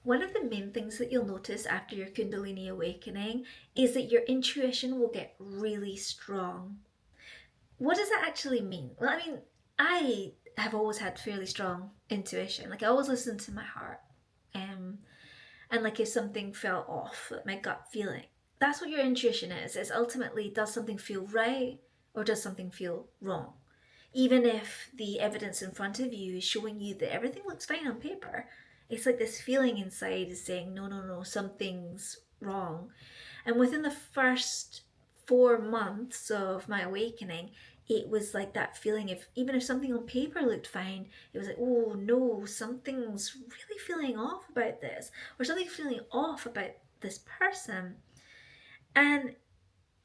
one of the main things that you'll notice after your Kundalini awakening is that your intuition will get really strong. What does that actually mean? Well, I mean, I have always had fairly strong intuition. Like, I always listen to my heart. Um, and like if something felt off, like my gut feeling, that's what your intuition is. It's ultimately, does something feel right or does something feel wrong? Even if the evidence in front of you is showing you that everything looks fine on paper, it's like this feeling inside is saying, no, no, no, something's wrong. And within the first 4 months of my awakening, it was like that feeling of, even if something on paper looked fine, it was like, oh no, something's really feeling off about this, or something's feeling off about this person. And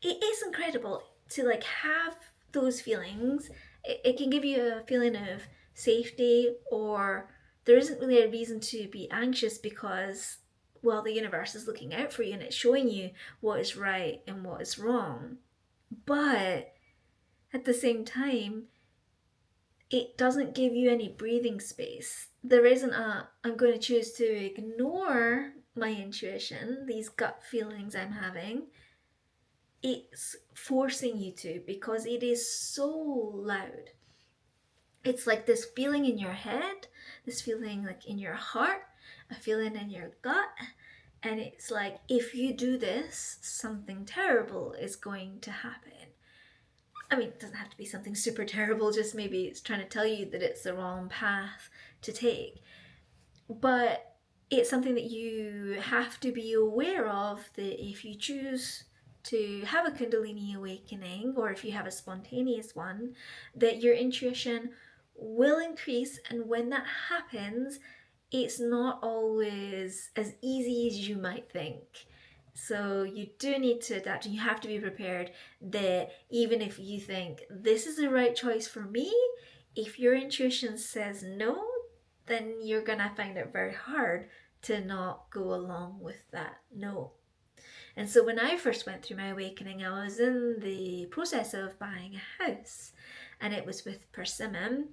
it is incredible to like have those feelings. It can give you a feeling of safety, or there isn't really a reason to be anxious because, well, the universe is looking out for you and it's showing you what is right and what is wrong. But at the same time, it doesn't give you any breathing space. There isn't a, I'm going to choose to ignore my intuition, these gut feelings I'm having. It's forcing you to, because it is so loud. It's like this feeling in your head, this feeling like in your heart, a feeling in your gut. And it's like, if you do this, something terrible is going to happen. I mean, it doesn't have to be something super terrible, just maybe it's trying to tell you that it's the wrong path to take. But it's something that you have to be aware of, that if you choose to have a Kundalini awakening, or if you have a spontaneous one, that your intuition will increase. And when that happens, it's not always as easy as you might think. So you do need to adapt, and you have to be prepared that even if you think this is the right choice for me, if your intuition says no, then you're gonna find it very hard to not go along with that no. And so when I first went through my awakening, I was in the process of buying a house, and it was with Persimmon.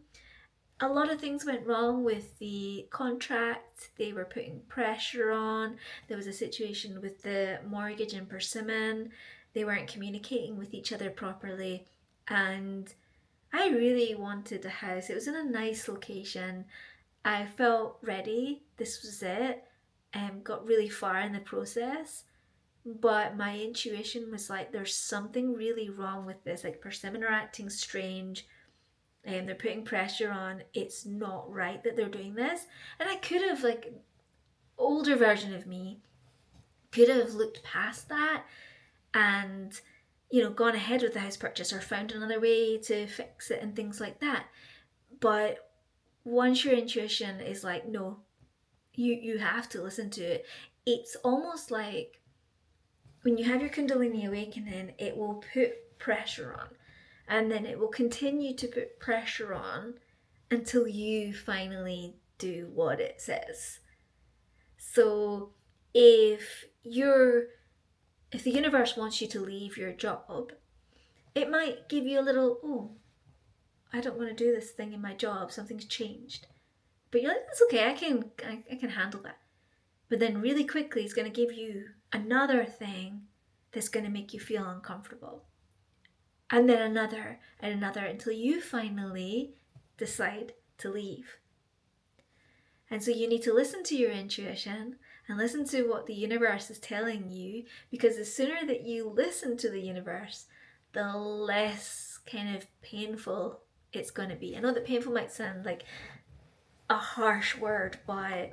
A lot of things went wrong with the contract. They were putting pressure on. There was a situation with the mortgage and Persimmon. They weren't communicating with each other properly. And I really wanted a house. It was in a nice location. I felt ready. This was it. Got really far in the process. But my intuition was like, there's something really wrong with this. Like, Persimmon are acting strange, and they're putting pressure on. It's not right that they're doing this. And I could have, like, older version of me could have looked past that and, gone ahead with the house purchase or found another way to fix it and things like that. But once your intuition is like, no, you have to listen to it. It's almost like when you have your Kundalini awakening, it will put pressure on, and then it will continue to put pressure on until you finally do what it says. So if the universe wants you to leave your job, it might give you a little, oh, I don't want to do this thing in my job, something's changed. But you're like, that's okay, I can handle that. But then really quickly it's going to give you another thing that's going to make you feel uncomfortable. And then another and another, until you finally decide to leave. And so you need to listen to your intuition and listen to what the universe is telling you, because the sooner that you listen to the universe, the less kind of painful it's going to be. I know that painful might sound like a harsh word, but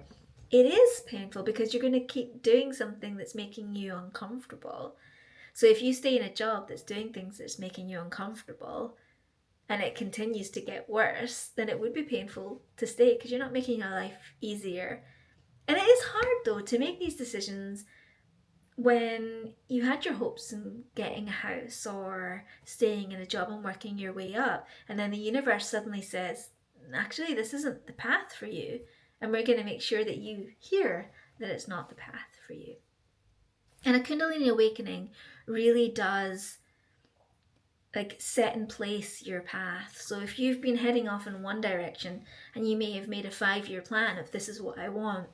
it is painful because you're going to keep doing something that's making you uncomfortable. So if you stay in a job that's doing things that's making you uncomfortable, and it continues to get worse, then it would be painful to stay, because you're not making your life easier. And it is hard though to make these decisions when you had your hopes in getting a house or staying in a job and working your way up, and then the universe suddenly says, actually, this isn't the path for you, and we're going to make sure that you hear that it's not the path for you. And a Kundalini awakening really does like set in place your path. So if you've been heading off in one direction and you may have made a 5-year plan of, this is what I want,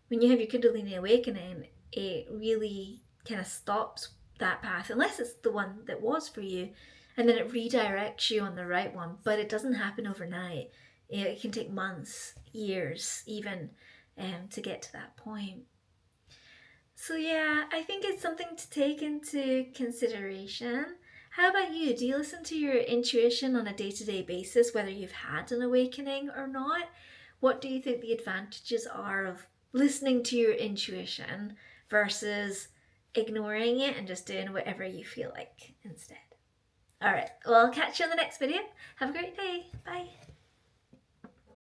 when you have your Kundalini awakening, it really kind of stops that path, unless it's the one that was for you, and then it redirects you on the right one. But it doesn't happen overnight. It can take months, years, even, to get to that point. So, yeah, I think it's something to take into consideration. How about you? Do you listen to your intuition on a day to day basis, whether you've had an awakening or not? What do you think the advantages are of listening to your intuition versus ignoring it and just doing whatever you feel like instead? All right, well, I'll catch you on the next video. Have a great day. Bye.